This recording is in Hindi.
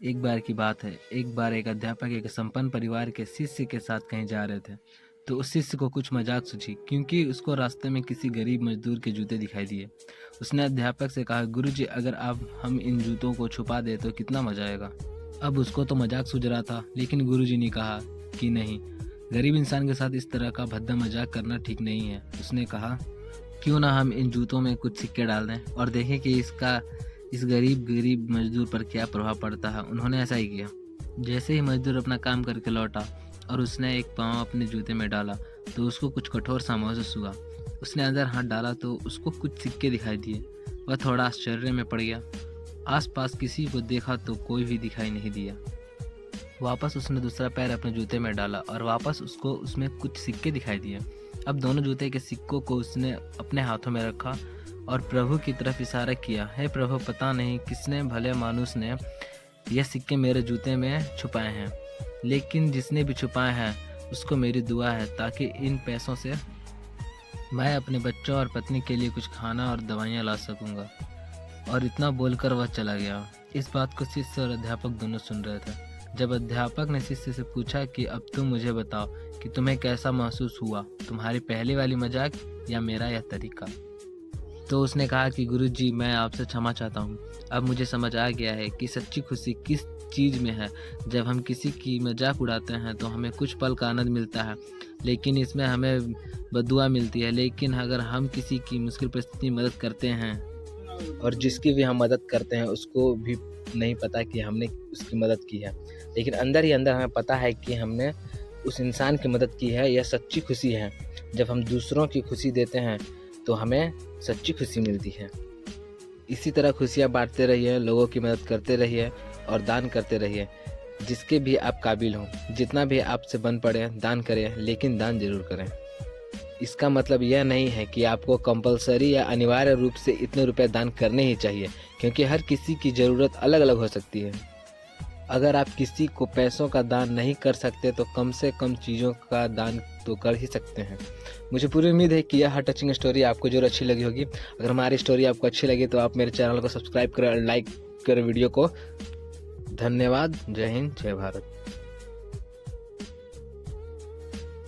एक बार की बात है, एक बार एक अध्यापक एक संपन्न परिवार के शिष्य के साथ कहीं जा रहे थे। तो उस शिष्य को कुछ मजाक सूझी, क्योंकि उसको रास्ते में किसी गरीब मजदूर के जूते दिखाई दिए। उसने अध्यापक से कहा, गुरुजी, अगर आप हम इन जूतों को छुपा दे तो कितना मजा आएगा। अब उसको तो मजाक सूझ रहा था, लेकिन गुरुजी ने कहा कि नहीं, गरीब इंसान के साथ इस तरह का भद्दा मजाक करना ठीक नहीं है। उसने कहा, क्यों ना हम इन जूतों में कुछ सिक्के डाल दें और देखें कि इसका इस गरीब मजदूर पर क्या प्रभाव पड़ता है। उन्होंने ऐसा ही किया। जैसे ही मजदूर अपना काम करके लौटा और उसने एक पाँव अपने जूते में डाला तो उसको कुछ कठोर सा महसूस हुआ। उसने अंदर हाथ डाला तो उसको कुछ सिक्के दिखाई दिए। वह थोड़ा आश्चर्य में पड़ गया। आसपास किसी को देखा तो कोई भी दिखाई नहीं दिया। वापस उसने दूसरा पैर अपने जूते में डाला और वापस उसको उसमें कुछ सिक्के दिखाई दिए। अब दोनों जूते के सिक्कों को उसने अपने हाथों में रखा और प्रभु की तरफ इशारा किया। हे प्रभु, पता नहीं किसने भले मानुस ने यह सिक्के मेरे जूते में छुपाए हैं, लेकिन जिसने भी छुपाए हैं उसको मेरी दुआ है, ताकि इन पैसों से मैं अपने बच्चों और पत्नी के लिए कुछ खाना और दवाइयाँ ला सकूँगा। और इतना बोलकर वह चला गया। इस बात को शिष्य और अध्यापक दोनों सुन रहे थे। जब अध्यापक ने शिष्य से पूछा कि अब तुम मुझे बताओ कि तुम्हें कैसा महसूस हुआ, तुम्हारी पहली वाली मजाक या मेरा यह तरीका। तो उसने कहा कि गुरुजी, मैं आपसे क्षमा चाहता हूँ। अब मुझे समझ आ गया है कि सच्ची खुशी किस चीज़ में है। जब हम किसी की मजाक उड़ाते हैं तो हमें कुछ पल का आनंद मिलता है, लेकिन इसमें हमें बददुआ मिलती है। लेकिन अगर हम किसी की मुश्किल परिस्थिति में मदद करते हैं और जिसकी भी हम मदद करते हैं उसको भी नहीं पता कि हमने उसकी मदद की है, लेकिन अंदर ही अंदर हमें पता है कि हमने उस इंसान की मदद की है, यह सच्ची खुशी है। जब हम दूसरों की खुशी देते हैं तो हमें सच्ची खुशी मिलती है। इसी तरह खुशियाँ बांटते रहिए, लोगों की मदद करते रहिए और दान करते रहिए। जिसके भी आप काबिल हों, जितना भी आपसे बन पड़े दान करें, लेकिन दान जरूर करें। इसका मतलब यह नहीं है कि आपको कंपलसरी या अनिवार्य रूप से इतने रुपए दान करने ही चाहिए, क्योंकि हर किसी की ज़रूरत अलग अलग हो सकती है। अगर आप किसी को पैसों का दान नहीं कर सकते तो कम से कम चीज़ों का दान तो कर ही सकते हैं। मुझे पूरी उम्मीद है कि यह टचिंग स्टोरी आपको जरूर अच्छी लगी होगी। अगर हमारी स्टोरी आपको अच्छी लगी तो आप मेरे चैनल को सब्सक्राइब करें और लाइक करें वीडियो को। धन्यवाद। जय हिंद, जय भारत।